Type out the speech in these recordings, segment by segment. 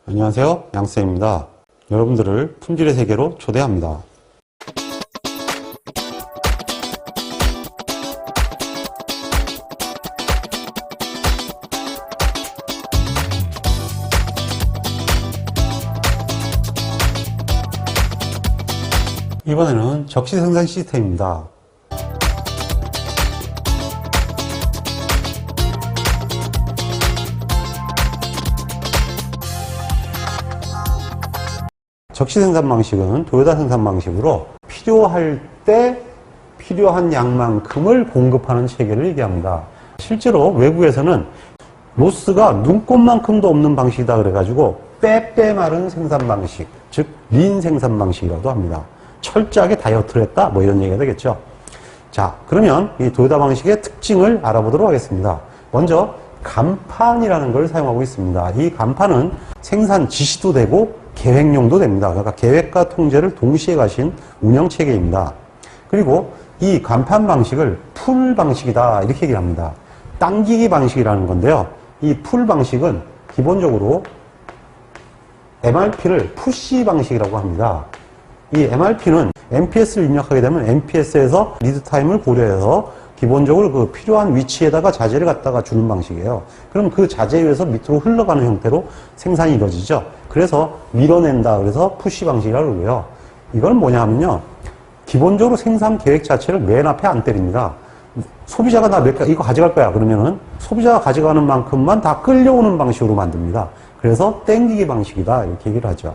안녕하세요, 양쌤입니다. 여러분들을 품질의 세계로 초대합니다. 이번에는 적시 생산 시스템입니다. 적시 생산 방식은 도요타 생산 방식으로 필요할 때 필요한 양만큼을 공급하는 체계를 얘기합니다. 실제로 외부에서는 로스가 눈꼽만큼도 없는 방식이다 그래가지고 빼빼 마른 생산 방식, 즉 린 생산 방식이라고도 합니다. 철저하게 다이어트를 했다, 뭐 이런 얘기가 되겠죠. 자, 그러면 이 도요타 방식의 특징을 알아보도록 하겠습니다. 먼저 간판이라는 걸 사용하고 있습니다. 이 간판은 생산 지시도 되고 계획용도 됩니다. 그러니까 계획과 통제를 동시에 가신 운영 체계입니다. 그리고 이 간판 방식을 풀 방식이다 이렇게 얘기를 합니다. 당기기 방식이라는 건데요. 이 풀 방식은 기본적으로 MRP를 푸시 방식이라고 합니다. 이 MRP는 MPS를 입력하게 되면 MPS에서 리드 타임을 고려해서 기본적으로 그 필요한 위치에다가 자재를 갖다가 주는 방식이에요. 그럼 그 자재에 의해서 밑으로 흘러가는 형태로 생산이 이루어지죠. 그래서 밀어낸다. 그래서 푸시 방식이라고 그러고요. 이건 뭐냐 하면요. 기본적으로 생산 계획 자체를 맨 앞에 안 때립니다. 소비자가 나 이거 가져갈 거야. 그러면은 소비자가 가져가는 만큼만 다 끌려오는 방식으로 만듭니다. 그래서 땡기기 방식이다. 이렇게 얘기를 하죠.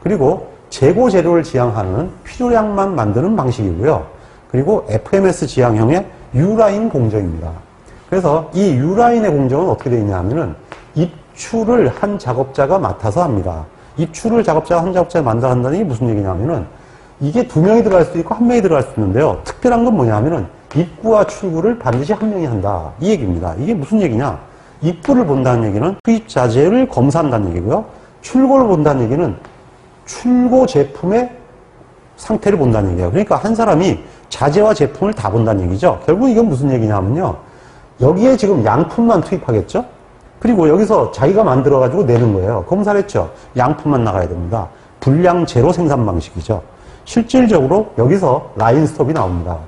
그리고 재고 재료를 지향하는 필요량만 만드는 방식이고요. 그리고 FMS 지향형의 U라인 공정입니다. 그래서 이 U라인의 공정은 어떻게 되어 있냐 하면은 입출을 한 작업자가 맡아서 합니다. 입출을 한 작업자가 만들어 한다는 게 무슨 얘기냐면은 이게 두 명이 들어갈 수도 있고 한 명이 들어갈 수도 있는데요. 특별한 건 뭐냐 하면은 입구와 출구를 반드시 한 명이 한다. 이 얘기입니다. 이게 무슨 얘기냐? 입구를 본다는 얘기는 투입 자재를 검사한다는 얘기고요. 출고를 본다는 얘기는 출고 제품의 상태를 본다는 얘기예요. 그러니까 한 사람이 자재와 제품을 다 본다는 얘기죠. 결국 이건 무슨 얘기냐면요. 여기에 지금 양품만 투입하겠죠? 그리고 여기서 자기가 만들어가지고 내는 거예요. 검사를 했죠. 양품만 나가야 됩니다. 불량 제로 생산 방식이죠. 실질적으로 여기서 라인 스톱이 나옵니다.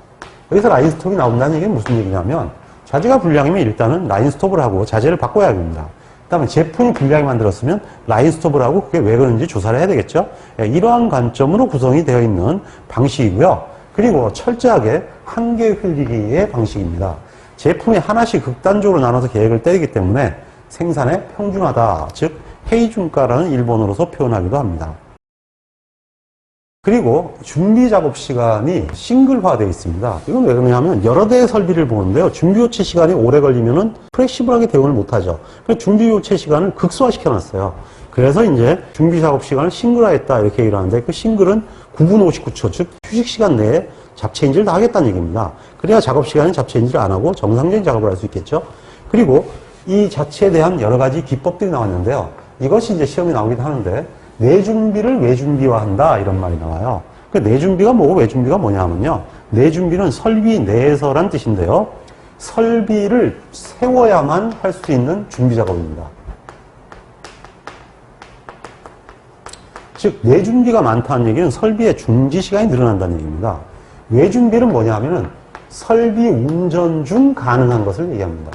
여기서 라인 스톱이 나온다는 얘기는 무슨 얘기냐면 자재가 불량이면 일단은 라인 스톱을 하고 자재를 바꿔야 됩니다. 그 다음에 제품이 불량이 만들었으면 라인 스톱을 하고 그게 왜 그런지 조사를 해야 되겠죠. 이러한 관점으로 구성이 되어 있는 방식이고요. 그리고 철저하게 한계 흘리기의 방식입니다. 제품이 하나씩 극단적으로 나눠서 계획을 때리기 때문에 생산에 평준화다, 즉 헤이준가라는 일본어로서 표현하기도 합니다. 그리고 준비 작업 시간이 싱글화되어 있습니다. 이건 왜 그러냐면 여러 대의 설비를 보는데요. 준비 교체 시간이 오래 걸리면은 플렉시블하게 대응을 못하죠. 그래서 준비 교체 시간을 극소화시켜 놨어요. 그래서 이제 준비 작업 시간을 싱글화했다 이렇게 얘기를 하는데 그 싱글은 9분 59초, 즉 휴식 시간 내에 잡체인지를 다 하겠다는 얘기입니다. 그래야 작업 시간에 잡체인지를 안 하고 정상적인 작업을 할 수 있겠죠. 그리고 이 자체에 대한 여러 가지 기법들이 나왔는데요. 이것이 이제 시험에 나오기도 하는데 내준비를 외준비화한다 이런 말이 나와요. 그 내준비가 뭐고 외준비가 뭐냐면요. 내준비는 설비 내에서란 뜻인데요. 설비를 세워야만 할 수 있는 준비 작업입니다. 즉 내준비가 많다는 얘기는 설비의 준비 시간이 늘어난다는 얘기입니다. 외준비는 뭐냐 하면은 설비 운전 중 가능한 것을 얘기합니다.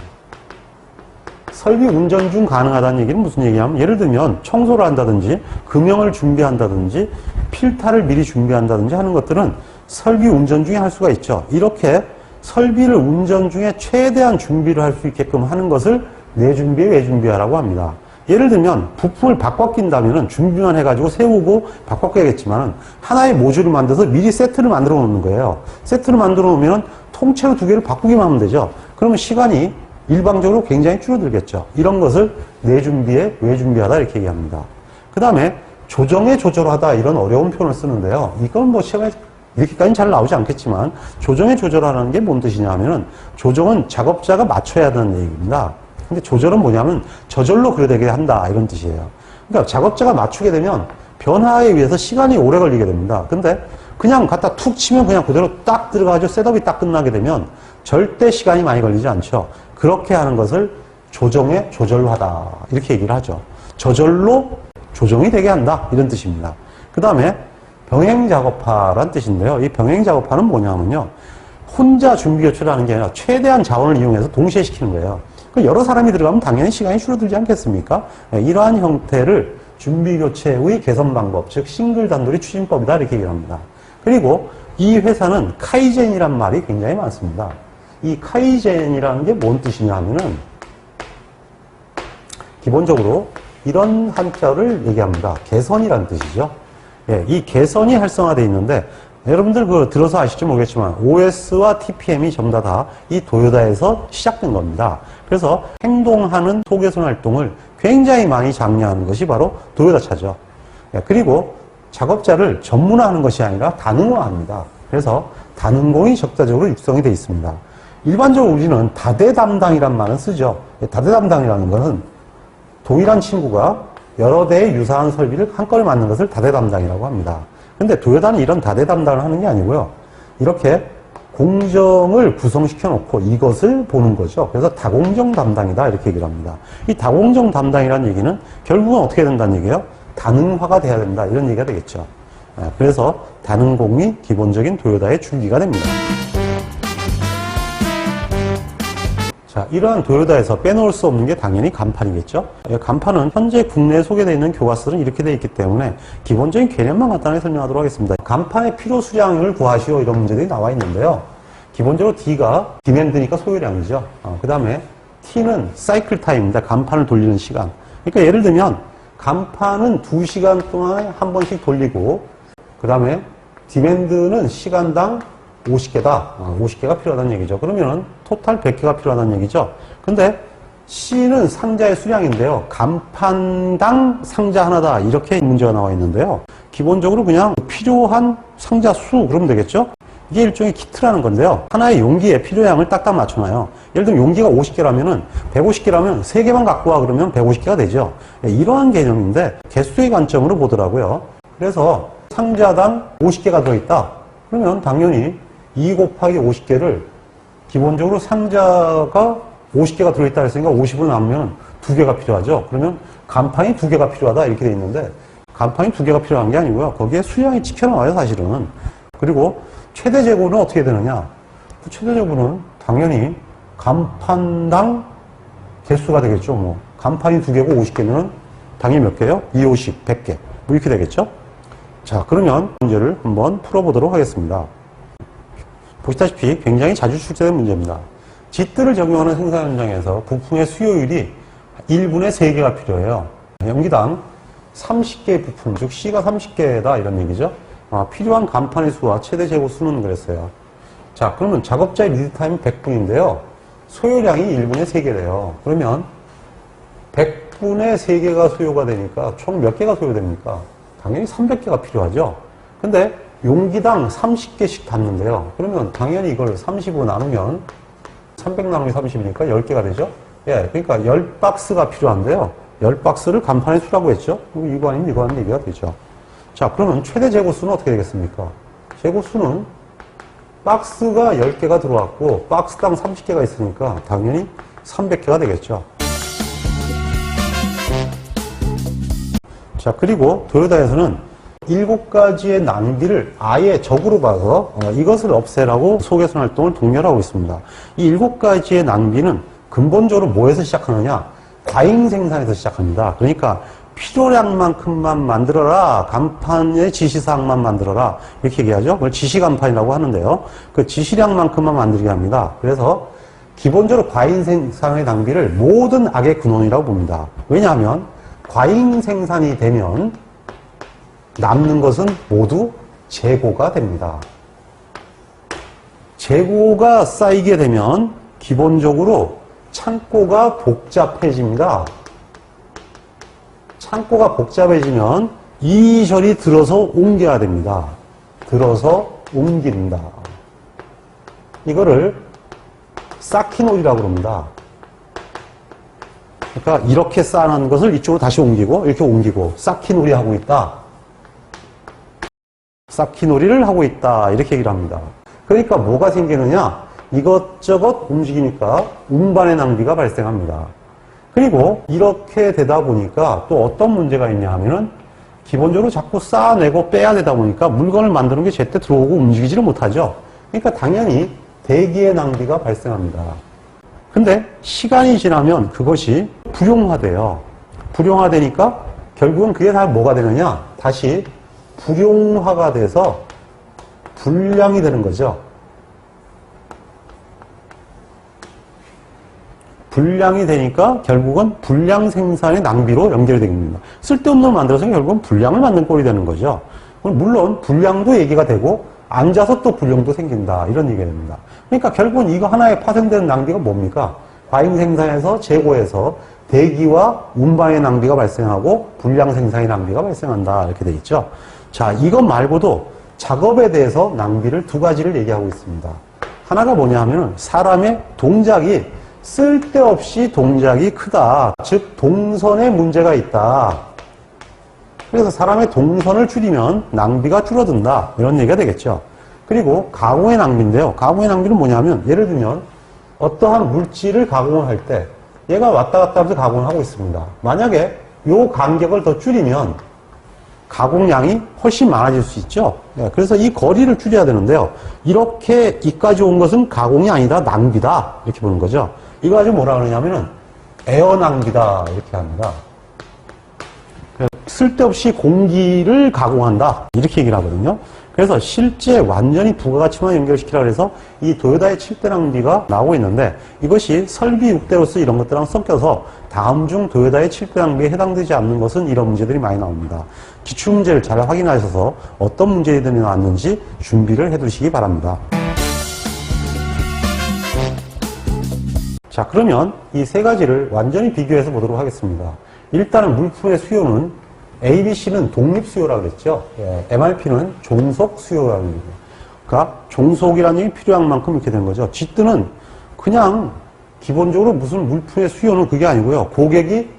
설비 운전 중 가능하다는 얘기는 무슨 얘기냐면 예를 들면 청소를 한다든지 금형을 준비한다든지 필터를 미리 준비한다든지 하는 것들은 설비 운전 중에 할 수가 있죠. 이렇게 설비를 운전 중에 최대한 준비를 할 수 있게끔 하는 것을 내준비, 외준비화라고 합니다. 예를 들면 부품을 바꿔 낀다면 준비만 해가지고 세우고 바꿔 껴야겠지만 하나의 모듈을 만들어서 미리 세트를 만들어 놓는 거예요. 세트를 만들어 놓으면 통째로 두 개를 바꾸기만 하면 되죠. 그러면 시간이 일방적으로 굉장히 줄어들겠죠. 이런 것을 내준비에 외준비하다 이렇게 얘기합니다. 그 다음에 조정에 조절하다 이런 어려운 표현을 쓰는데요. 이건 뭐 시험에 이렇게까지는 잘 나오지 않겠지만 조정에 조절하는 게 뭔 뜻이냐 하면은 조정은 작업자가 맞춰야 하는 얘기입니다. 근데 조절은 뭐냐면 저절로 그래 되게 한다 이런 뜻이에요. 그러니까 작업자가 맞추게 되면 변화에 의해서 시간이 오래 걸리게 됩니다. 근데 그냥 갖다 툭 치면 그냥 그대로 딱 들어가죠. 셋업이 딱 끝나게 되면 절대 시간이 많이 걸리지 않죠. 그렇게 하는 것을 조정에 조절하다 이렇게 얘기를 하죠. 저절로 조정이 되게 한다. 이런 뜻입니다. 그 다음에 병행작업화란 뜻인데요. 이 병행작업화는 뭐냐면요. 혼자 준비교체를 하는 게 아니라 최대한 자원을 이용해서 동시에 시키는 거예요. 여러 사람이 들어가면 당연히 시간이 줄어들지 않겠습니까? 이러한 형태를 준비교체의 개선 방법, 즉 싱글 단돌이 추진법이다 이렇게 얘기를 합니다. 그리고 이 회사는 카이젠이란 말이 굉장히 많습니다. 이 카이젠이라는 게 뭔 뜻이냐 하면은 기본적으로 이런 한자를 얘기합니다. 개선이라는 뜻이죠. 예, 이 개선이 활성화되어 있는데 여러분들 들어서 아실지 모르겠지만 OS와 TPM이 전부 다 이 도요다에서 시작된 겁니다. 그래서 행동하는 소개선 활동을 굉장히 많이 장려하는 것이 바로 도요다 차죠. 예, 그리고 작업자를 전문화하는 것이 아니라 다능화합니다. 그래서 다능공이 적자적으로 육성이 되어 있습니다. 일반적으로 우리는 다대 담당이란 말은 쓰죠. 다대 담당이라는 것은 동일한 친구가 여러 대의 유사한 설비를 한꺼번에 만든 것을 다대 담당이라고 합니다. 근데 도요다는 이런 다대 담당을 하는 게 아니고요. 이렇게 공정을 구성시켜 놓고 이것을 보는 거죠. 그래서 다공정 담당이다 이렇게 얘기를 합니다. 이 다공정 담당이라는 얘기는 결국은 어떻게 된다는 얘기예요? 다능화가 돼야 된다 이런 얘기가 되겠죠. 그래서 다능공이 기본적인 도요다의 줄기가 됩니다. 자, 이러한 도요다에서 빼놓을 수 없는 게 당연히 간판이겠죠. 간판은 현재 국내에 소개되어 있는 교과서는 이렇게 되어 있기 때문에 기본적인 개념만 간단하게 설명하도록 하겠습니다. 간판의 필요 수량을 구하시오 이런 문제들이 나와 있는데요. 기본적으로 D가 디맨드니까 소요량이죠. 그 다음에 T는 사이클 타임입니다. 간판을 돌리는 시간. 그러니까 예를 들면 간판은 2시간 동안 한 번씩 돌리고 그 다음에 디맨드는 시간당 50개다. 50개가 필요하다는 얘기죠. 그러면 토탈 100개가 필요하다는 얘기죠. 근데 C는 상자의 수량인데요. 간판당 상자 하나다. 이렇게 문제가 나와 있는데요. 기본적으로 그냥 필요한 상자 수 그러면 되겠죠? 이게 일종의 키트라는 건데요. 하나의 용기에 필요량을 딱딱 맞춰놔요. 예를 들면 용기가 50개라면은 150개라면 3개만 갖고 와 그러면 150개가 되죠. 이러한 개념인데 개수의 관점으로 보더라고요. 그래서 상자당 50개가 들어있다. 그러면 당연히 2 곱하기 50개를 기본적으로 상자가 50개가 들어있다 했으니까 50을 나누면 2개가 필요하죠. 그러면 간판이 2개가 필요하다 이렇게 돼 있는데 간판이 2개가 필요한 게 아니고요. 거기에 수량이 찍혀 나와요 사실은. 그리고 최대 재고는 어떻게 되느냐. 최대 재고는 당연히 간판당 개수가 되겠죠. 뭐 간판이 2개고 50개면 당연히 몇 개요? 2, 50, 100개 뭐 이렇게 되겠죠. 자, 그러면 문제를 한번 풀어보도록 하겠습니다. 보시다시피 굉장히 자주 출제된 문제입니다. 짓들을 적용하는 생산 현장에서 부품의 수요율이 1분의 3개가 필요해요. 연기당 30개의 부품, 즉 C가 30개다 이런 얘기죠. 필요한 간판의 수와 최대 재고 수는 그랬어요. 자, 그러면 작업자의 리드타임은 100분인데요. 소요량이 1분의 3개래요. 그러면 100분의 3개가 소요가 되니까 총 몇 개가 소요됩니까? 당연히 300개가 필요하죠. 근데 용기당 30개씩 닿는데요. 그러면 당연히 이걸 35 나누면 300 나누기 30이니까 10개가 되죠. 예, 그러니까 10박스가 필요한데요. 10박스를 간판의 수라고 했죠. 이거 아니면 이거 하는 얘기가 되죠. 자, 그러면 최대 재고 수는 어떻게 되겠습니까? 재고 수는 박스가 10개가 들어왔고 박스당 30개가 있으니까 당연히 300개가 되겠죠. 자, 그리고 도요다에서는 7가지의 낭비를 아예 적으로 봐서 이것을 없애라고 소개선 활동을 독려하고 있습니다. 이 7가지의 낭비는 근본적으로 뭐에서 시작하느냐? 과잉 생산에서 시작합니다. 그러니까 필요량만큼만 만들어라. 간판의 지시사항만 만들어라. 이렇게 얘기하죠. 그걸 지시간판이라고 하는데요. 그 지시량만큼만 만들게 합니다. 그래서 기본적으로 과잉 생산의 낭비를 모든 악의 근원이라고 봅니다. 왜냐하면 과잉 생산이 되면 남는 것은 모두 재고가 됩니다. 재고가 쌓이게 되면 기본적으로 창고가 복잡해집니다. 창고가 복잡해지면 이리저리 들어서 옮겨야 됩니다. 들어서 옮긴다. 이거를 쌓기놀이라고 합니다. 그러니까 이렇게 쌓아놓은 것을 이쪽으로 다시 옮기고 이렇게 옮기고 쌓기놀이 하고 있다. 쌓기놀이를 하고 있다. 이렇게 얘기를 합니다. 그러니까 뭐가 생기느냐? 이것저것 움직이니까 운반의 낭비가 발생합니다. 그리고 이렇게 되다 보니까 또 어떤 문제가 있냐 하면은 기본적으로 자꾸 쌓아내고 빼야 되다 보니까 물건을 만드는 게 제때 들어오고 움직이지를 못하죠. 그러니까 당연히 대기의 낭비가 발생합니다. 근데 시간이 지나면 그것이 불용화돼요. 불용화되니까 결국은 그게 다 뭐가 되느냐? 다시 불용화가 돼서 불량이 되는 거죠. 불량이 되니까 결국은 불량 생산의 낭비로 연결이 됩니다. 쓸데없는 걸 만들어서 결국은 불량을 만든 꼴이 되는 거죠. 물론 불량도 얘기가 되고 앉아서 또 불량도 생긴다 이런 얘기가 됩니다. 그러니까 결국은 이거 하나에 파생되는 낭비가 뭡니까? 과잉 생산에서 재고에서 대기와 운반의 낭비가 발생하고 불량 생산의 낭비가 발생한다 이렇게 돼 있죠. 자, 이것 말고도 작업에 대해서 낭비를 두 가지를 얘기하고 있습니다. 하나가 뭐냐 하면 사람의 동작이 쓸데없이 동작이 크다. 즉 동선에 문제가 있다. 그래서 사람의 동선을 줄이면 낭비가 줄어든다. 이런 얘기가 되겠죠. 그리고 가공의 낭비인데요. 가공의 낭비는 뭐냐면 예를 들면 어떠한 물질을 가공을 할 때 얘가 왔다 갔다 하면서 가공을 하고 있습니다. 만약에 요 간격을 더 줄이면 가공량이 훨씬 많아질 수 있죠. 그래서 이 거리를 줄여야 되는데요. 이렇게 이까지 온 것은 가공이 아니다. 낭비다. 이렇게 보는 거죠. 이거 가지고 뭐라 그러냐면은 에어 낭비다. 이렇게 합니다. 쓸데없이 공기를 가공한다. 이렇게 얘기를 하거든요. 그래서 실제 완전히 부가가치만 연결시키라 그래서 이 도요타의 7대 낭비가 나오고 있는데 이것이 설비 6대로서 이런 것들랑 섞여서 다음 중 도요타의 7대 낭비에 해당되지 않는 것은 이런 문제들이 많이 나옵니다. 기출문제를 잘 확인하셔서 어떤 문제들이 나왔는지 준비를 해두시기 바랍니다. 자, 그러면 이 세 가지를 완전히 비교해서 보도록 하겠습니다. 일단은 물품의 수요는 ABC는 독립수요라고 그랬죠. MRP는 종속수요라고 합니다. 그러니까 종속이라는 얘기 필요한 만큼 이렇게 된 거죠. G뜨는 그냥 기본적으로 무슨 물품의 수요는 그게 아니고요. 고객이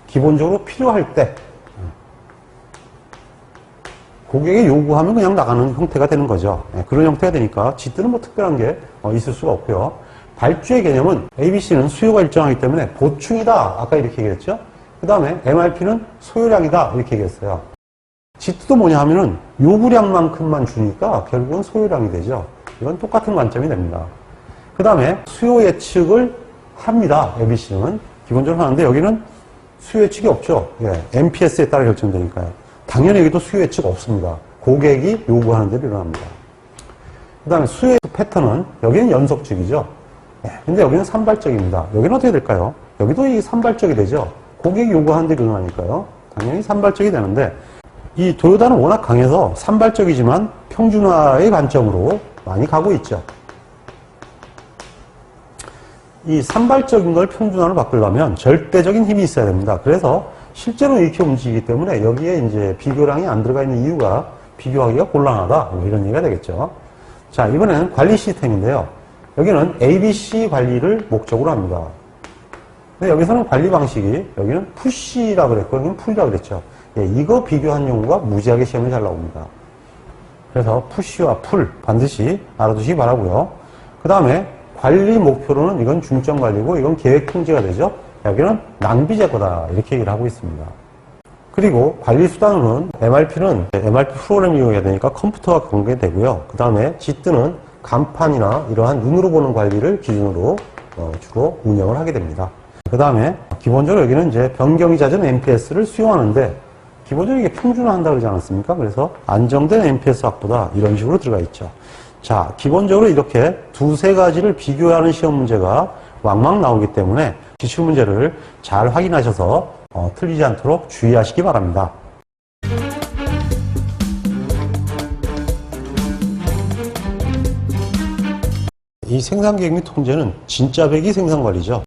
기본적으로 필요할 때 고객이 요구하면 그냥 나가는 형태가 되는 거죠. 그런 형태가 되니까 G뜨는 뭐 특별한 게 있을 수가 없고요. 발주의 개념은 ABC는 수요가 일정하기 때문에 보충이다. 아까 이렇게 얘기했죠. 그 다음에 MRP는 소요량이다. 이렇게 얘기했어요. G뜨도 뭐냐 하면은 요구량만큼만 주니까 결국은 소요량이 되죠. 이건 똑같은 관점이 됩니다. 그 다음에 수요 예측을 합니다. ABC는. 기본적으로 하는데 여기는 수요 예측이 없죠. MPS에 따라 결정되니까요. 당연히 여기도 수요 예측 없습니다. 고객이 요구하는 대로 일어납니다. 그 다음에 수요 패턴은 여기는 연속적이죠. 근데 여기는 산발적입니다. 여기는 어떻게 될까요? 여기도 이 산발적이 되죠. 고객이 요구하는 대로 일어나니까요. 당연히 산발적이 되는데 이 도요타는 워낙 강해서 산발적이지만 평준화의 관점으로 많이 가고 있죠. 이 산발적인 걸 평준화로 바꾸려면 절대적인 힘이 있어야 됩니다. 그래서 실제로 이렇게 움직이기 때문에 여기에 이제 비교량이 안 들어가 있는 이유가 비교하기가 곤란하다. 뭐 이런 얘기가 되겠죠. 자, 이번에는 관리 시스템인데요. 여기는 ABC 관리를 목적으로 합니다. 근데 여기서는 관리 방식이 여기는 푸시라고 그랬고 여기는 풀이라고 그랬죠. 이거 비교한 용어가 무지하게 시험에 잘 나옵니다. 그래서 푸시와 풀 반드시 알아두시기 바라고요. 그 다음에 관리 목표로는 이건 중점 관리고 이건 계획 통제가 되죠. 여기는 낭비 제거다 이렇게 얘기를 하고 있습니다. 그리고 관리 수단으로는 MRP는 MRP 프로그램 이용해야 되니까 컴퓨터와 관계되고요. 그 다음에 G뜨는 간판이나 이러한 눈으로 보는 관리를 기준으로 주로 운영을 하게 됩니다. 그 다음에 기본적으로 여기는 이제 변경이 잦은 MPS를 수용하는데 기본적으로 이게 평준화한다 그러지 않았습니까? 그래서 안정된 MPS 확보다 이런 식으로 들어가 있죠. 자, 기본적으로 이렇게 두세 가지를 비교하는 시험 문제가 왕왕 나오기 때문에 기출 문제를 잘 확인하셔서 틀리지 않도록 주의하시기 바랍니다. 이 생산계획 및 통제는 진짜 배기 생산관리죠.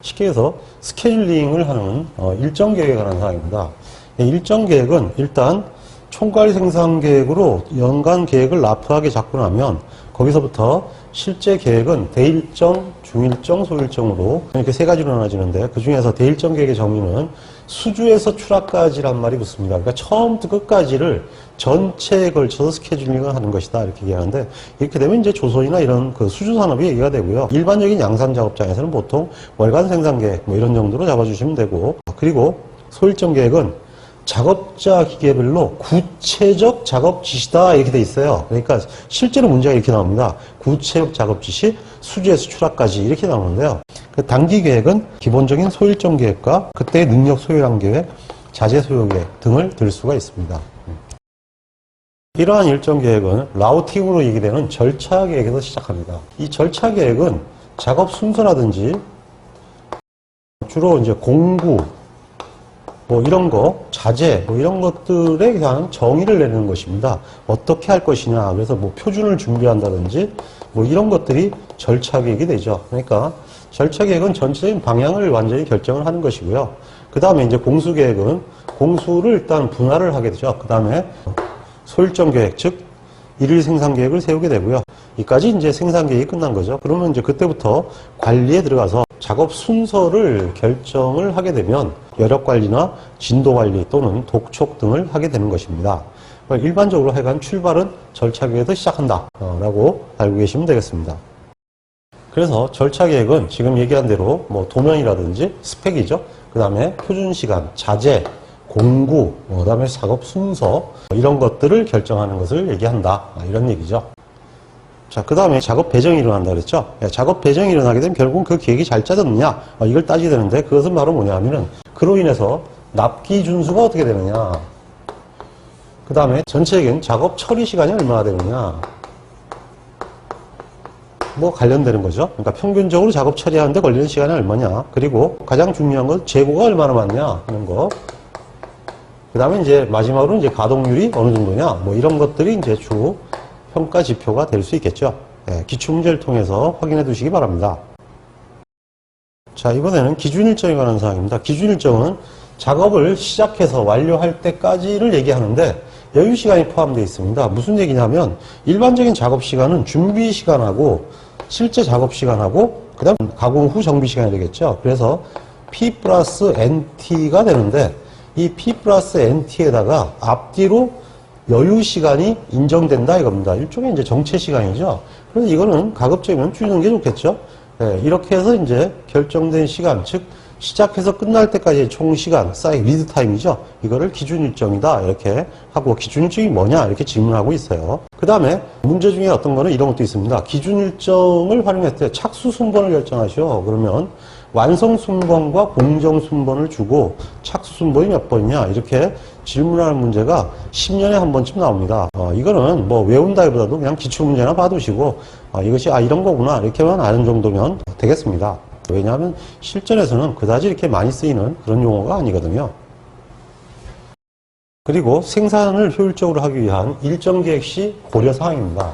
쉽게 해서 스케줄링을 하는 일정 계획에 관한 사항입니다. 일정 계획은 일단 총괄 생산 계획으로 연간 계획을 납부하게 잡고 나면 거기서부터 실제 계획은 대일정, 중일정, 소일정으로 이렇게 세 가지로 나눠지는데 그 중에서 대일정 계획의 정의는 수주에서 출하까지란 말이 붙습니다. 그러니까 처음부터 끝까지를 전체에 걸쳐서 스케줄링을 하는 것이다 이렇게 얘기하는데 이렇게 되면 이제 조선이나 이런 그 수주 산업이 얘기가 되고요. 일반적인 양산 작업장에서는 보통 월간 생산 계획 뭐 이런 정도로 잡아주시면 되고 그리고 소일정 계획은 작업자 기계별로 구체적 작업 지시다 이렇게 돼 있어요. 그러니까 실제로 문제가 이렇게 나옵니다. 구체적 작업 지시, 수주에서 출하까지 이렇게 나오는데요. 그 단기 계획은 기본적인 소일정 계획과 그때의 능력 소요량 계획, 자재 소요 계획 등을 들 수가 있습니다. 이러한 일정 계획은 라우팅으로 얘기되는 절차 계획에서 시작합니다. 이 절차 계획은 작업 순서라든지 주로 이제 공구 뭐 이런 거, 자재, 뭐 이런 것들에 대한 정의를 내리는 것입니다. 어떻게 할 것이냐. 그래서 뭐 표준을 준비한다든지 뭐 이런 것들이 절차 계획이 되죠. 그러니까 절차 계획은 전체적인 방향을 완전히 결정을 하는 것이고요. 그 다음에 이제 공수 계획은 공수를 일단 분할을 하게 되죠. 그 다음에 소일정 계획, 즉 일일 생산 계획을 세우게 되고요. 이까지 이제 생산 계획이 끝난 거죠. 그러면 이제 그때부터 관리에 들어가서 작업 순서를 결정을 하게 되면 여력 관리나 진도 관리 또는 독촉 등을 하게 되는 것입니다. 일반적으로 하여간 출발은 절차 계획에서 시작한다 라고 알고 계시면 되겠습니다. 그래서 절차 계획은 지금 얘기한 대로 뭐 도면이라든지 스펙이죠. 그 다음에 표준 시간, 자재, 공구, 그 다음에 작업 순서 이런 것들을 결정하는 것을 얘기한다 이런 얘기죠. 자, 그 다음에 작업 배정이 일어난다 그랬죠. 작업 배정이 일어나게 되면 결국은 그 계획이 잘 짜졌느냐 이걸 따지게 되는데 그것은 바로 뭐냐 하면은 그로 인해서 납기 준수가 어떻게 되느냐, 그 다음에 전체적인 작업 처리 시간이 얼마나 되느냐 뭐 관련되는 거죠. 그러니까 평균적으로 작업 처리하는데 걸리는 시간이 얼마냐, 그리고 가장 중요한 건 재고가 얼마나 많냐 하는 거, 그 다음에 이제 마지막으로 이제 가동률이 어느 정도냐 뭐 이런 것들이 이제 주 평가 지표가 될 수 있겠죠. 기출문제를 통해서 확인해 두시기 바랍니다. 자, 이번에는 기준일정에 관한 사항입니다. 기준일정은 작업을 시작해서 완료할 때까지를 얘기하는데 여유시간이 포함되어 있습니다. 무슨 얘기냐면 일반적인 작업시간은 준비시간하고 실제 작업시간하고 그 다음 가공 후 정비시간이 되겠죠. 그래서 P 플러스 NT가 되는데 이 P 플러스 NT에다가 앞뒤로 여유 시간이 인정된다 이겁니다. 일종의 이제 정체 시간이죠. 그래서 이거는 가급적이면 줄이는 게 좋겠죠. 이렇게 해서 이제 결정된 시간, 즉 시작해서 끝날 때까지의 총 시간, 리드 타임이죠. 이거를 기준 일정이다 이렇게 하고 기준 일정이 뭐냐 이렇게 질문하고 있어요. 그 다음에 문제 중에 어떤 거는 이런 것도 있습니다. 기준 일정을 활용했을 때 착수 순번을 결정하시오. 그러면 완성 순번과 공정 순번을 주고 착수 순번이 몇 번이냐 이렇게 질문하는 문제가 10년에 한 번쯤 나옵니다. 이거는 뭐 외운다기보다도 그냥 기출문제나 봐두시고 이것이 이런 거구나 이렇게만 아는 정도면 되겠습니다. 왜냐하면 실전에서는 그다지 이렇게 많이 쓰이는 그런 용어가 아니거든요. 그리고 생산을 효율적으로 하기 위한 일정 계획 시 고려사항입니다.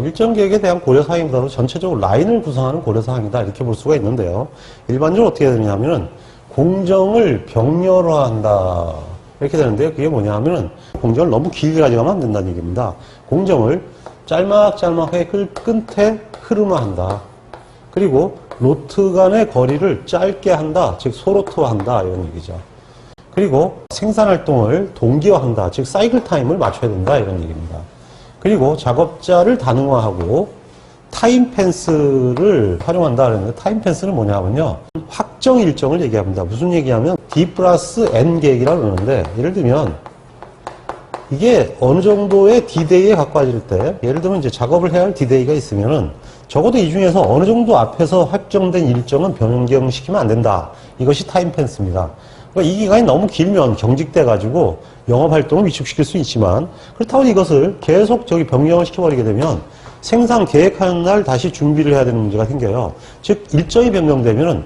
일정 계획에 대한 고려사항보다도 전체적으로 라인을 구성하는 고려사항이다 이렇게 볼 수가 있는데요. 일반적으로 어떻게 되느냐면 공정을 병렬화한다 이렇게 되는데요. 그게 뭐냐 하면은 공정을 너무 길게 가져가면 안 된다는 얘기입니다. 공정을 짤막짤막하게 끝에 흐름화한다. 그리고 로트 간의 거리를 짧게 한다. 즉 소로트화한다 이런 얘기죠. 그리고 생산활동을 동기화한다. 즉 사이클 타임을 맞춰야 된다 이런 얘기입니다. 그리고 작업자를 다능화하고 타임펜스를 활용한다 그랬는데 타임펜스는 뭐냐면요. 확정 일정을 얘기합니다. 무슨 얘기하면 D 플러스 N 계획이라고 그러는데 예를 들면 이게 어느 정도의 D-Day에 가까워질 때 예를 들면 이제 작업을 해야 할 D-Day가 있으면은 적어도 이 중에서 어느 정도 앞에서 확정된 일정은 변경시키면 안 된다. 이것이 타임펜스입니다. 그러니까 이 기간이 너무 길면 경직돼가지고 영업활동을 위축시킬 수 있지만 그렇다고 이것을 계속 변경을 시켜버리게 되면 생산 계획하는 날 다시 준비를 해야 되는 문제가 생겨요. 즉 일정이 변경되면은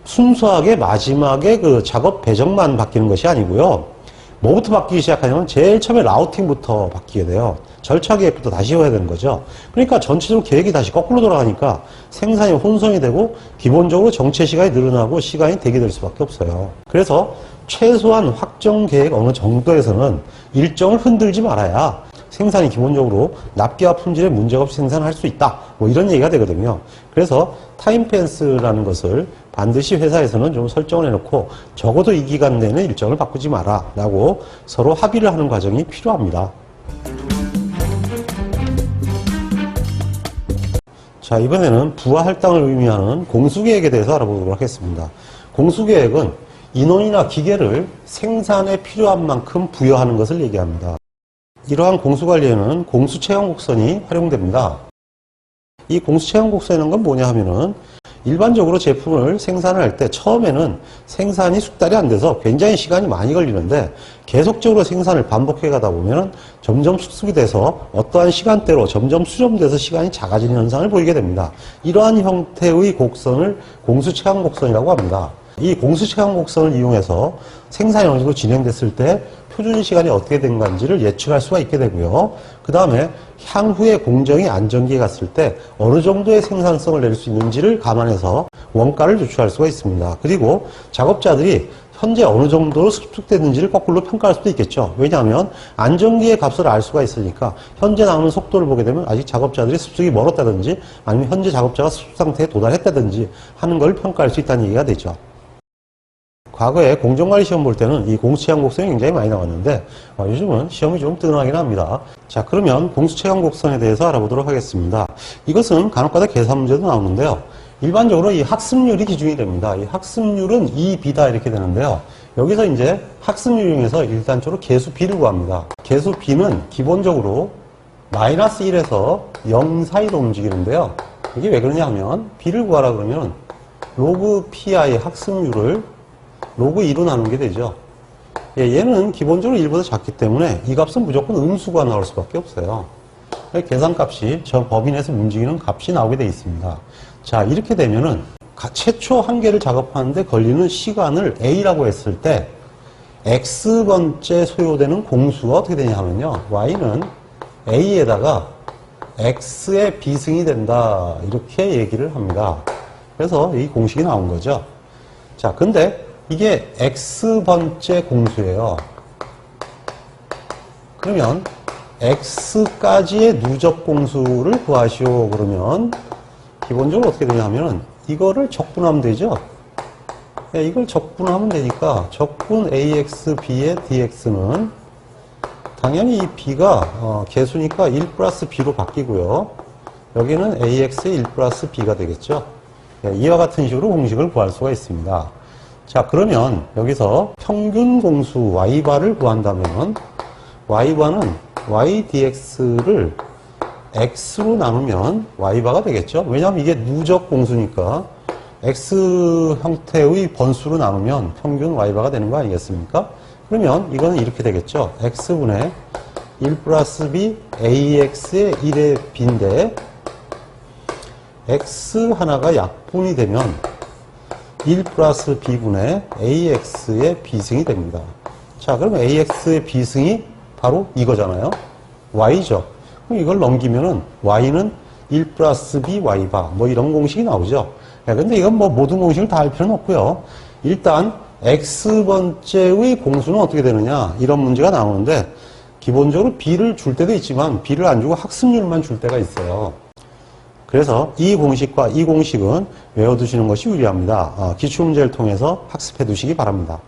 순수하게 마지막에 그 작업 배정만 바뀌는 것이 아니고요. 뭐부터 바뀌기 시작하냐면 제일 처음에 라우팅부터 바뀌게 돼요. 절차 계획부터 다시 해야 되는 거죠. 그러니까 전체적으로 계획이 다시 거꾸로 돌아가니까 생산이 혼선이 되고 기본적으로 정체 시간이 늘어나고 시간이 대기될 수밖에 없어요. 그래서 최소한 확정 계획 어느 정도에서는 일정을 흔들지 말아야 생산이 기본적으로 납기와 품질에 문제가 없이 생산할 수 있다. 뭐 이런 얘기가 되거든요. 그래서 타임펜스라는 것을 반드시 회사에서는 좀 설정을 해놓고 적어도 이 기간 내는 일정을 바꾸지 마라 라고 서로 합의를 하는 과정이 필요합니다. 자, 이번에는 부와 할당을 의미하는 공수계획에 대해서 알아보도록 하겠습니다. 공수계획은 인원이나 기계를 생산에 필요한 만큼 부여하는 것을 얘기합니다. 이러한 공수관리에는 공수체험곡선이 활용됩니다. 이 공수체험곡선이라는 건 뭐냐 하면은 일반적으로 제품을 생산을 할 때 처음에는 생산이 숙달이 안 돼서 굉장히 시간이 많이 걸리는데 계속적으로 생산을 반복해 가다 보면 점점 숙습이 돼서 어떠한 시간대로 점점 수렴돼서 시간이 작아지는 현상을 보이게 됩니다. 이러한 형태의 곡선을 공수체감곡선이라고 합니다. 이 공수체감곡선을 이용해서 생산이 어느 정도 진행됐을 때 표준 시간이 어떻게 된 건지를 예측할 수가 있게 되고요. 그 다음에 향후에 공정이 안정기에 갔을 때 어느 정도의 생산성을 낼 수 있는지를 감안해서 원가를 조출할 수가 있습니다. 그리고 작업자들이 현재 어느 정도로 습득됐는지를 거꾸로 평가할 수도 있겠죠. 왜냐하면 안정기의 값을 알 수가 있으니까 현재 나오는 속도를 보게 되면 아직 작업자들이 습득이 멀었다든지 아니면 현재 작업자가 습득 상태에 도달했다든지 하는 걸 평가할 수 있다는 얘기가 되죠. 과거에 공정관리 시험 볼 때는 이 공수체감곡선이 굉장히 많이 나왔는데 요즘은 시험이 좀 뜨거나긴 합니다. 자, 그러면 공수체감곡선에 대해서 알아보도록 하겠습니다. 이것은 간혹가다 계산 문제도 나오는데요. 일반적으로 이 학습률이 기준이 됩니다. 이 학습률은 2B다 이렇게 되는데요. 여기서 이제 학습률 중에서 일단적으로 계수 B를 구합니다. 계수 B는 기본적으로 마이너스 1에서 0 사이로 움직이는데요. 이게 왜 그러냐 하면 B를 구하라 그러면 로그 Pi의 학습률을 로그 2로 나누는 게 되죠. 얘는 기본적으로 1보다 작기 때문에 이 값은 무조건 음수가 나올 수밖에 없어요. 계산값이 저 범위 내에서 움직이는 값이 나오게 되어 있습니다. 자, 이렇게 되면은 최초 한 개를 작업하는데 걸리는 시간을 A라고 했을 때 X번째 소요되는 공수가 어떻게 되냐 하면요. Y는 A에다가 X의 비승이 된다. 이렇게 얘기를 합니다. 그래서 이 공식이 나온 거죠. 자, 근데 이게 X번째 공수예요. 그러면 X까지의 누적 공수를 구하시오. 그러면 기본적으로 어떻게 되냐면 이거를 적분하면 되죠. 이걸 적분하면 되니까 적분 AX, B의 DX는 당연히 이 B가 개수니까 1 플러스 B로 바뀌고요. 여기는 AX의 1 플러스 B가 되겠죠. 이와 같은 식으로 공식을 구할 수가 있습니다. 자, 그러면 여기서 평균 공수 Y바를 구한다면 Y바는 YDX를 X로 나누면 Y바가 되겠죠. 왜냐하면 이게 누적 공수니까 X 형태의 번수로 나누면 평균 Y바가 되는 거 아니겠습니까? 그러면 이거는 이렇게 되겠죠. X분의 1 플러스 B AX의 1의 B인데 X 하나가 약분이 되면 1 플러스 B분의 AX의 B승이 됩니다. 자, 그럼 AX의 B승이 바로 이거잖아요. Y죠. 그럼 이걸 넘기면은 Y는 1 플러스 B Y바 뭐 이런 공식이 나오죠. 근데 이건 뭐 모든 공식을 다 할 필요는 없고요. 일단 X번째의 공수는 어떻게 되느냐 이런 문제가 나오는데 기본적으로 B를 줄 때도 있지만 B를 안 주고 학습률만 줄 때가 있어요. 그래서 이 공식과 이 공식은 외워두시는 것이 유리합니다. 기출문제를 통해서 학습해 두시기 바랍니다.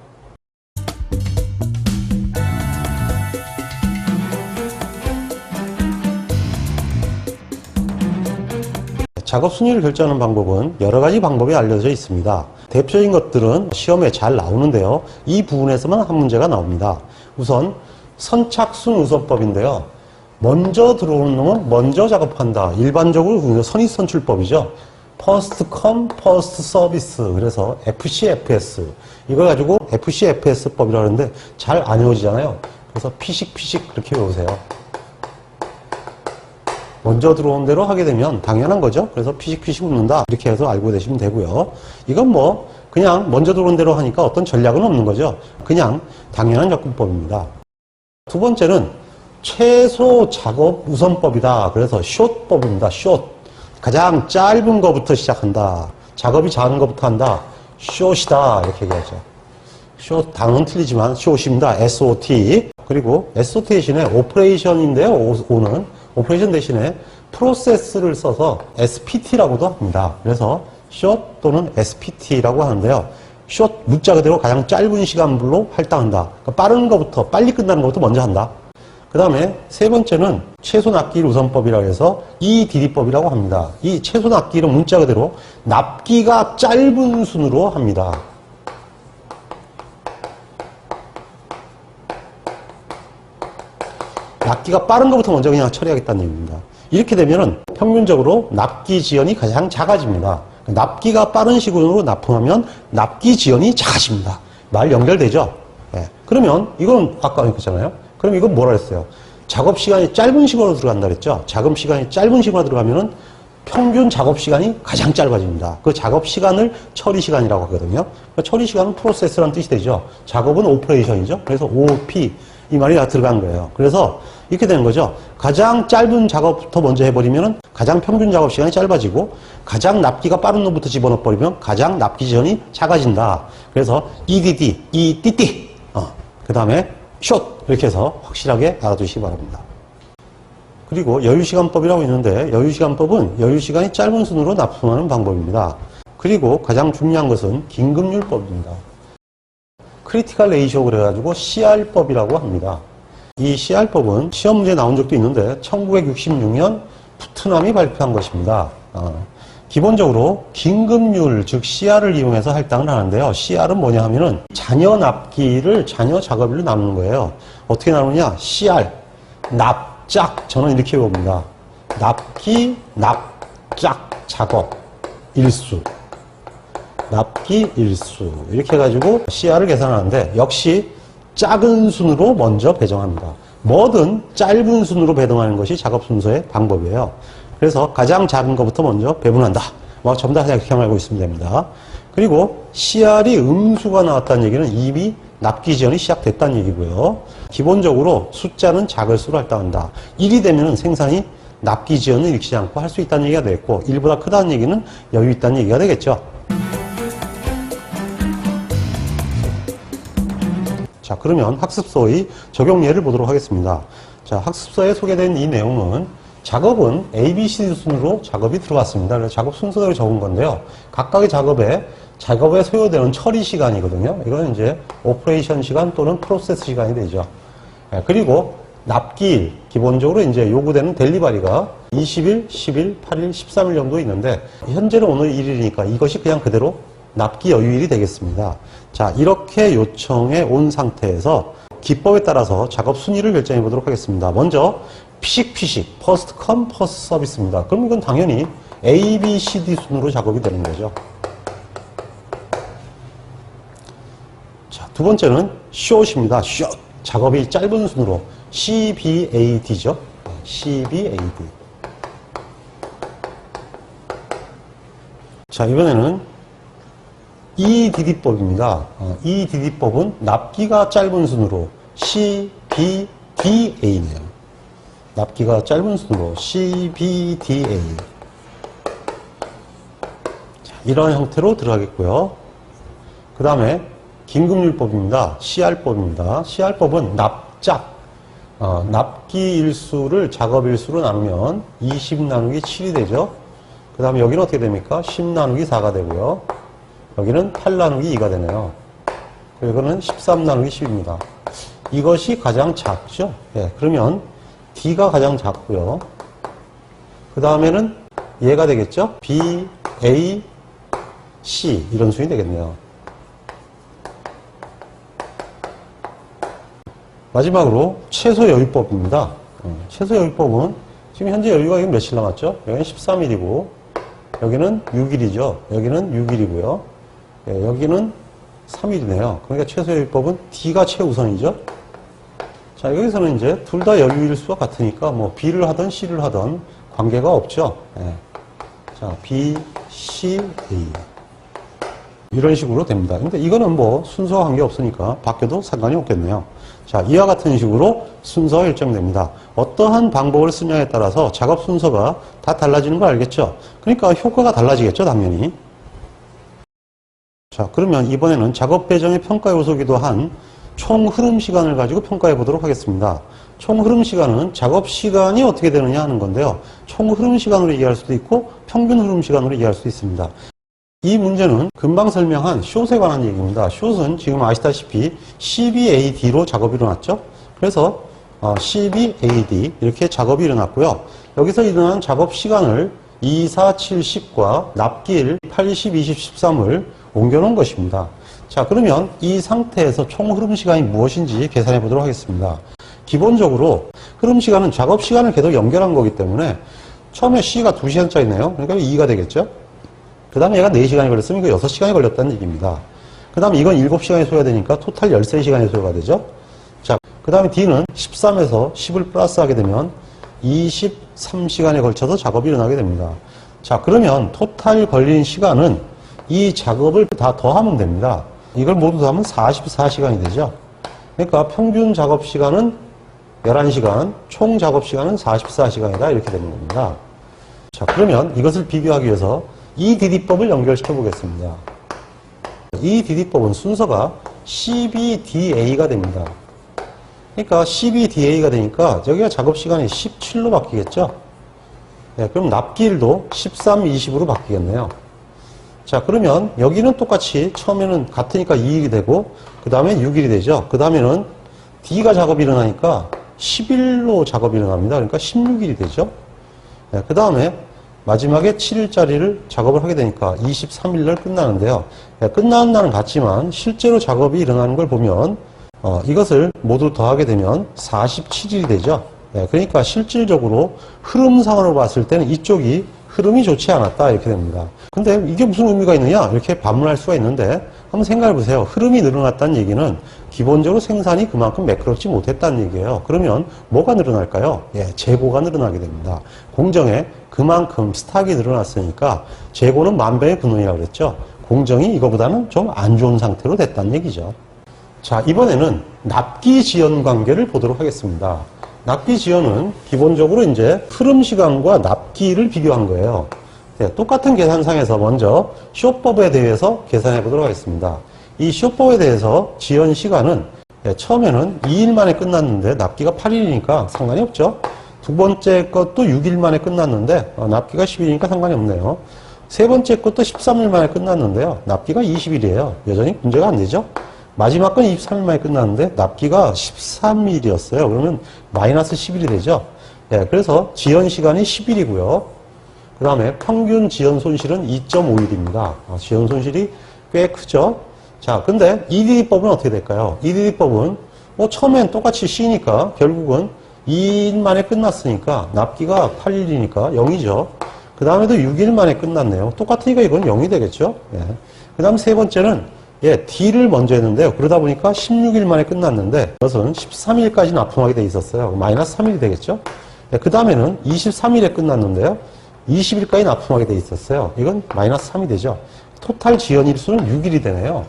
작업 순위를 결정하는 방법은 여러 가지 방법이 알려져 있습니다. 대표적인 것들은 시험에 잘 나오는데요. 이 부분에서만 한 문제가 나옵니다. 우선 선착순 우선법인데요. 먼저 들어오는 놈은 먼저 작업한다. 일반적으로 선입선출법이죠. First come, first service. 그래서 FCFS. 이걸 가지고 FCFS법이라고 하는데 잘 안 외워지잖아요. 그래서 피식 그렇게 외우세요. 먼저 들어온 대로 하게 되면 당연한 거죠. 그래서 피식 웃는다. 이렇게 해서 알고 계시면 되고요. 이건 뭐 그냥 먼저 들어온 대로 하니까 어떤 전략은 없는 거죠. 그냥 당연한 접근법입니다. 두 번째는 최소 작업 우선법이다. 그래서 숏법입니다. 숏. 가장 짧은 거부터 시작한다. 작업이 작은 거부터 한다. 숏이다. 이렇게 얘기하죠. 숏 단어는 틀리지만 숏입니다. SOT. 그리고 SOT 대신에 오퍼레이션인데요. O는 오퍼레이션 대신에 프로세스를 써서 SPT라고도 합니다. 그래서 short 또는 SPT라고 하는데요. short 문자 그대로 가장 짧은 시간별로 할당한다. 그러니까 빠른 것부터 빨리 끝나는 것부터 먼저 한다. 그 다음에 세 번째는 최소 납기일 우선법이라고 해서 EDD법이라고 합니다. 이 최소 납기일은 문자 그대로 납기가 짧은 순으로 합니다. 납기가 빠른 것부터 먼저 그냥 처리하겠다는 얘기입니다. 이렇게 되면은 평균적으로 납기 지연이 가장 작아집니다. 납기가 빠른 시간으로 납품하면 납기 지연이 작아집니다. 말 연결되죠? 예. 그러면 이건 아까 그랬잖아요. 그럼 이건 뭐라 했어요? 작업 시간이 짧은 시간으로 들어간다 그랬죠? 작업 시간이 짧은 시간으로 들어가면은 평균 작업 시간이 가장 짧아집니다. 그 작업 시간을 처리 시간이라고 하거든요. 그 처리 시간은 프로세스라는 뜻이 되죠. 작업은 오퍼레이션이죠. 그래서 OP 이 말이 다 들어간 거예요. 그래서 이렇게 되는 거죠. 가장 짧은 작업부터 먼저 해버리면 가장 평균 작업 시간이 짧아지고 가장 납기가 빠른 놈부터 집어넣어버리면 가장 납기 지연이 작아진다. 그래서 EDD, EDD 그 다음에 short 이렇게 해서 확실하게 알아두시기 바랍니다. 그리고 여유시간법이라고 있는데 여유시간법은 여유시간이 짧은 순으로 납품하는 방법입니다. 그리고 가장 중요한 것은 긴급률법입니다. 크리티컬 레이쇼 그래가지고 CR법이라고 합니다. 이 CR법은 시험 문제에 나온 적도 있는데 1966년 푸트남이 발표한 것입니다. 기본적으로 긴급률 즉 CR을 이용해서 할당을 하는데요. CR은 뭐냐 하면은 잔여 납기를 잔여 작업일로 나누는 거예요. 어떻게 나누냐? CR 납작 저는 이렇게 봅니다. 납기 납작 작업 일수 납기 일수 이렇게 해가지고 CR을 계산하는데 역시 작은 순으로 먼저 배정합니다. 뭐든 짧은 순으로 배정하는 것이 작업 순서의 방법이에요. 그래서 가장 작은 것부터 먼저 배분한다. 뭐 전부 다 이렇게 알고 있으면 됩니다. 그리고 CR이 음수가 나왔다는 얘기는 이미 납기 지연이 시작됐다는 얘기고요. 기본적으로 숫자는 작을수록 할당한다. 1이 되면 생산이 납기 지연을 일으키지 않고 할 수 있다는 얘기가 되겠고 1보다 크다는 얘기는 여유 있다는 얘기가 되겠죠. 자, 그러면 학습서의 적용 예를 보도록 하겠습니다. 자, 학습서에 소개된 이 내용은 작업은 A, B, C 순으로 작업이 들어갔습니다. 그래서 작업 순서대로 적은 건데요. 각각의 작업에 소요되는 처리 시간이거든요. 이거는 이제 오퍼레이션 시간 또는 프로세스 시간이 되죠. 그리고 납기일, 기본적으로 이제 요구되는 델리바리가 20일, 10일, 8일, 13일 정도 있는데, 현재는 오늘 1일이니까 이것이 그냥 그대로 납기 여유일이 되겠습니다. 자, 이렇게 요청해 온 상태에서 기법에 따라서 작업 순위를 결정해 보도록 하겠습니다. 먼저 피식, 퍼스트 컴 퍼스트 서비스입니다. 그럼 이건 당연히 A, B, C, D 순으로 작업이 되는 거죠. 자, 두 번째는 short입니다. short. 작업이 짧은 순으로 CBAD죠. CBAD. 자, 이번에는 EDD법입니다. EDD법은 납기가 짧은 순으로 CBDA네요. 납기가 짧은 순으로 CBDA. 자, 이런 형태로 들어가겠고요. 그 다음에 긴급률법입니다. CR법입니다. CR법은 납기 일수를 작업 일수로 나누면 20 나누기 7이 되죠. 그 다음에 여기는 어떻게 됩니까? 10 나누기 4가 되고요. 여기는 8 나누기 2가 되네요. 이거는 13 나누기 10입니다. 이것이 가장 작죠? 예, 그러면 D가 가장 작고요. 그 다음에는 얘가 되겠죠? B, A, C 이런 순이 되겠네요. 마지막으로 최소 여유법입니다. 최소 여유법은 지금 현재 여유가 여기 며칠 남았죠? 여기는 13일이고 여기는 6일이죠. 여기는 6일이고요. 예, 여기는 3일이네요. 그러니까 최소 여유법은 D가 최우선이죠. 자, 여기서는 이제 둘 다 여유일 수가 같으니까 뭐 B를 하든 C를 하든 관계가 없죠. 예. 자, B, C, A. 이런 식으로 됩니다. 근데 이거는 뭐 순서와 관계 없으니까 바뀌어도 상관이 없겠네요. 자, 이와 같은 식으로 순서가 결정됩니다. 어떠한 방법을 쓰냐에 따라서 작업 순서가 다 달라지는 걸 알겠죠? 그러니까 효과가 달라지겠죠, 당연히. 자, 그러면 이번에는 작업 배정의 평가 요소이기도 한 총 흐름 시간을 가지고 평가해 보도록 하겠습니다. 총 흐름 시간은 작업 시간이 어떻게 되느냐 하는 건데요. 총 흐름 시간으로 이해할 수도 있고 평균 흐름 시간으로 이해할 수도 있습니다. 이 문제는 금방 설명한 숏에 관한 얘기입니다. 숏은 지금 아시다시피 12AD로 작업이 일어났죠. 그래서 12AD 이렇게 작업이 일어났고요. 여기서 일어난 작업 시간을 2, 4, 7, 10과 납기일 80, 20, 13을 옮겨놓은 것입니다. 자, 그러면 이 상태에서 총 흐름 시간이 무엇인지 계산해 보도록 하겠습니다. 기본적으로 흐름 시간은 작업 시간을 계속 연결한 거기 때문에 처음에 C가 2시간짜리네요. 그러니까 2가 되겠죠. 그 다음에 얘가 4시간이 걸렸으면 이거 6시간이 걸렸다는 얘기입니다. 그 다음에 이건 7시간이 소요가 되니까 토탈 13시간이 소요가 되죠. 자, 그 다음에 D는 13에서 10을 플러스하게 되면 23시간에 걸쳐서 작업이 일어나게 됩니다. 자, 그러면 토탈 걸린 시간은 이 작업을 다 더하면 됩니다. 이걸 모두 더하면 44시간이 되죠. 그러니까 평균 작업 시간은 11시간, 총 작업 시간은 44시간이다 이렇게 되는 겁니다. 자, 그러면 이것을 비교하기 위해서 EDD법을 연결시켜 보겠습니다. EDD법은 순서가 12DA가 됩니다. 그러니까 12DA가 되니까 여기가 작업 시간이 17로 바뀌겠죠. 네, 그럼 납기일도 13, 20으로 바뀌겠네요. 자, 그러면 여기는 똑같이 처음에는 같으니까 2일이 되고 그 다음에 6일이 되죠. 그 다음에는 D가 작업이 일어나니까 10일로 작업이 일어납니다. 그러니까 16일이 되죠. 네, 그 다음에 마지막에 7일짜리를 작업을 하게 되니까 23일날 끝나는데요. 네, 끝나는 날은 같지만 실제로 작업이 일어나는 걸 보면 이것을 모두 더하게 되면 47일이 되죠. 네, 그러니까 실질적으로 흐름상으로 봤을 때는 이쪽이 흐름이 좋지 않았다 이렇게 됩니다. 근데 이게 무슨 의미가 있느냐 이렇게 반문할 수가 있는데 한번 생각해 보세요. 흐름이 늘어났다는 얘기는 기본적으로 생산이 그만큼 매끄럽지 못했다는 얘기예요. 그러면 뭐가 늘어날까요? 예, 재고가 늘어나게 됩니다. 공정에 그만큼 스탁이 늘어났으니까 재고는 만병의 근원이라고 그랬죠. 공정이 이거보다는 좀 안 좋은 상태로 됐다는 얘기죠. 자, 이번에는 납기 지연 관계를 보도록 하겠습니다. 납기 지연은 기본적으로 이제 흐름 시간과 납기를 비교한 거예요. 네, 똑같은 계산상에서 먼저 숏법에 대해서 계산해 보도록 하겠습니다. 이 숏법에 대해서 지연 시간은 처음에는 2일 만에 끝났는데 납기가 8일이니까 상관이 없죠. 두 번째 것도 6일 만에 끝났는데 납기가 10일이니까 상관이 없네요. 세 번째 것도 13일 만에 끝났는데요. 납기가 20일이에요. 여전히 문제가 안 되죠. 마지막 건 23일 만에 끝났는데 납기가 13일이었어요. 그러면 마이너스 10일이 되죠. 예, 그래서 지연 시간이 10일이고요. 그 다음에 평균 지연 손실은 2.5일입니다. 지연 손실이 꽤 크죠. 자, 근데 EDD법은 어떻게 될까요? EDD법은 처음엔 똑같이 C니까 결국은 2일 만에 끝났으니까 납기가 8일이니까 0이죠. 그 다음에도 6일 만에 끝났네요. 똑같으니까 이건 0이 되겠죠. 예. 그 다음 세 번째는 D를 먼저 했는데요. 그러다 보니까 16일 만에 끝났는데 이것은 13일까지 납품하게 돼 있었어요. 마이너스 3일이 되겠죠. 그 다음에는 23일에 끝났는데요. 20일까지 납품하게 돼 있었어요. 이건 마이너스 3이 되죠. 토탈 지연 일수는 6일이 되네요.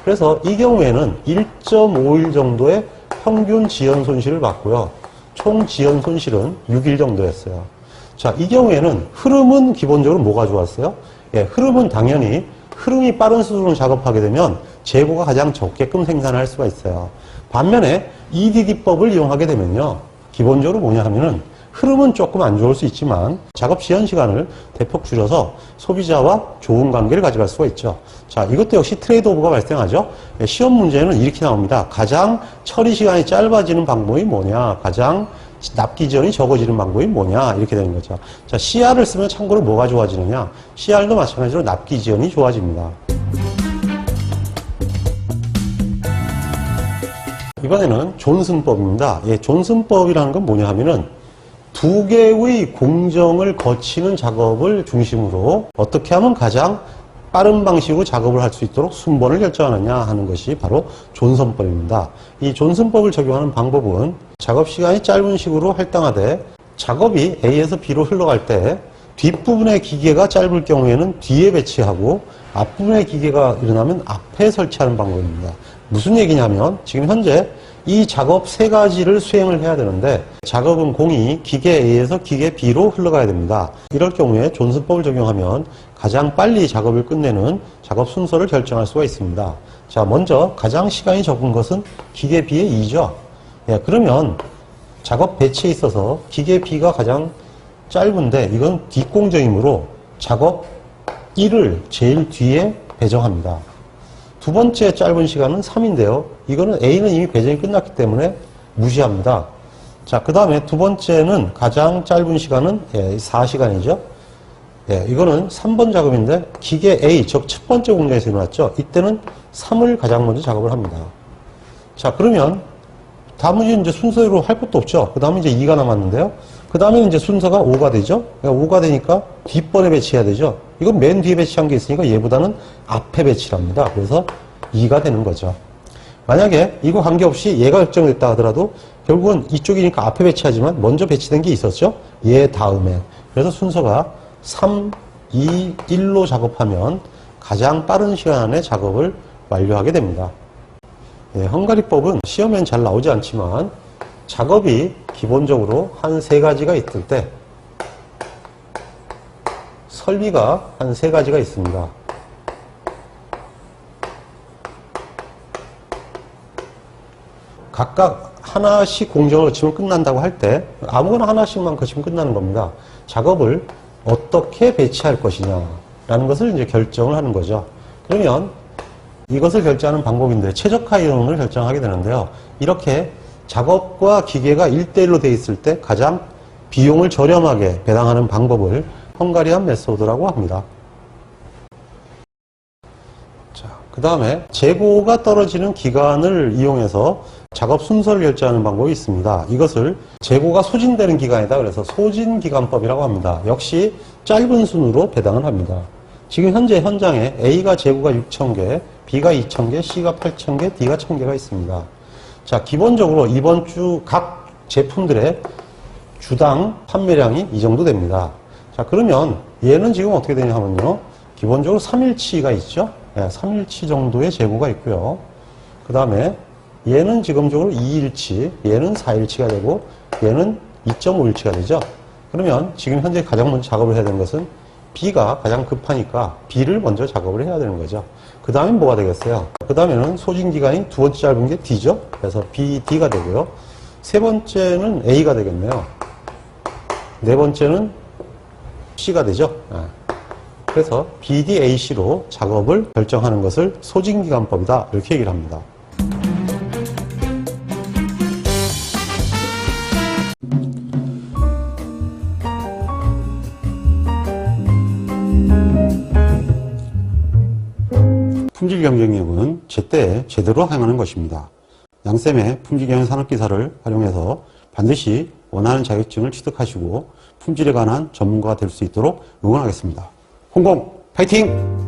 그래서 이 경우에는 1.5일 정도의 평균 지연 손실을 봤고요. 총 지연 손실은 6일 정도였어요. 자, 이 경우에는 흐름은 기본적으로 뭐가 좋았어요? 흐름은 당연히 흐름이 빠른 수준으로 작업하게 되면 재고가 가장 적게끔 생산할 수가 있어요. 반면에 EDD법을 이용하게 되면요. 기본적으로 뭐냐 하면은 흐름은 조금 안 좋을 수 있지만 작업 지연 시간을 대폭 줄여서 소비자와 좋은 관계를 가져갈 수가 있죠. 자, 이것도 역시 트레이드 오프가 발생하죠. 시험 문제는 이렇게 나옵니다. 가장 처리 시간이 짧아지는 방법이 뭐냐, 가장 납기 지연이 적어지는 방법이 뭐냐 이렇게 되는 거죠. 자, CR을 쓰면 참고로 뭐가 좋아지느냐, CR도 마찬가지로 납기 지연이 좋아집니다. 이번에는 존슨법입니다. 존슨법이라는 건 뭐냐 하면은 두 개의 공정을 거치는 작업을 중심으로 어떻게 하면 가장 빠른 방식으로 작업을 할 수 있도록 순번을 결정하느냐 하는 것이 바로 존슨법입니다. 이 존슨법을 적용하는 방법은 작업 시간이 짧은 식으로 할당하되 작업이 A에서 B로 흘러갈 때 뒷부분의 기계가 짧을 경우에는 뒤에 배치하고 앞부분의 기계가 일어나면 앞에 설치하는 방법입니다. 무슨 얘기냐면 지금 현재 이 작업 세 가지를 수행을 해야 되는데 작업은 공이 기계 A에서 기계 B로 흘러가야 됩니다. 이럴 경우에 존슨법을 적용하면 가장 빨리 작업을 끝내는 작업 순서를 결정할 수가 있습니다. 자, 먼저 가장 시간이 적은 것은 기계 B의 2죠. 예, 그러면 작업 배치에 있어서 기계 B가 가장 짧은데 이건 뒷공정이므로 작업 1을 제일 뒤에 배정합니다. 두 번째 짧은 시간은 3인데요. 이거는 A는 이미 배정이 끝났기 때문에 무시합니다. 자, 그 다음에 두 번째는 가장 짧은 시간은 4시간이죠. 예, 이거는 3번 작업인데 기계 A, 즉 첫 번째 공정에서 일어났죠. 이때는 3을 가장 먼저 작업을 합니다. 자, 그러면 다음은 이제 순서로 할 것도 없죠. 그 다음에 이제 2가 남았는데요. 그 다음에 이제 순서가 5가 되죠. 5가 되니까 뒷번에 배치해야 되죠. 이건 맨 뒤에 배치한 게 있으니까 얘보다는 앞에 배치를 합니다. 그래서 2가 되는 거죠. 만약에 이거 관계없이 얘가 결정됐다 하더라도 결국은 이쪽이니까 앞에 배치하지만 먼저 배치된 게 있었죠. 얘 다음에. 그래서 순서가 3, 2, 1로 작업하면 가장 빠른 시간 안에 작업을 완료하게 됩니다. 예, 헝가리법은 시험엔 잘 나오지 않지만 작업이 기본적으로 한 3가지가 있을 때 설비가 한 3가지가 있습니다. 각각 하나씩 공정을 거치면 끝난다고 할 때 아무거나 하나씩만 거치면 끝나는 겁니다. 작업을 어떻게 배치할 것이냐라는 것을 이제 결정을 하는 거죠. 그러면 이것을 결정하는 방법인데 최적화 이론을 결정하게 되는데요. 이렇게 작업과 기계가 1대1로 되어 있을 때 가장 비용을 저렴하게 배당하는 방법을 헝가리안 메소드라고 합니다. 자, 그 다음에 재고가 떨어지는 기간을 이용해서 작업 순서를 결정하는 방법이 있습니다. 이것을 재고가 소진되는 기간이다. 그래서 소진기간법이라고 합니다. 역시 짧은 순으로 배당을 합니다. 지금 현재 현장에 A가 재고가 6,000개, B가 2,000개, C가 8,000개, D가 1,000개가 있습니다. 자, 기본적으로 이번 주 각 제품들의 주당 판매량이 이 정도 됩니다. 자, 그러면 얘는 지금 어떻게 되냐 하면요. 기본적으로 3일치가 있죠. 네, 3일치 정도의 재고가 있고요. 그 다음에 얘는 지금적으로 2일치, 얘는 4일치가 되고 얘는 2.5일치가 되죠. 그러면 지금 현재 가장 먼저 작업을 해야 되는 것은 B가 가장 급하니까 B를 먼저 작업을 해야 되는 거죠. 그 다음에 뭐가 되겠어요? 그 다음에는 소진기간이 두 번째 짧은 게 D죠. 그래서 B, D가 되고요. 세 번째는 A가 되겠네요. 네 번째는 C가 되죠. 그래서 BD, AC로 작업을 결정하는 것을 소진기간법이다. 이렇게 얘기를 합니다. 품질 경쟁력은 제때에 제대로 행하는 것입니다. 양쌤의 품질 경영 산업기사를 활용해서 반드시 원하는 자격증을 취득하시고 품질에 관한 전문가가 될 수 있도록 응원하겠습니다. 홍공 파이팅!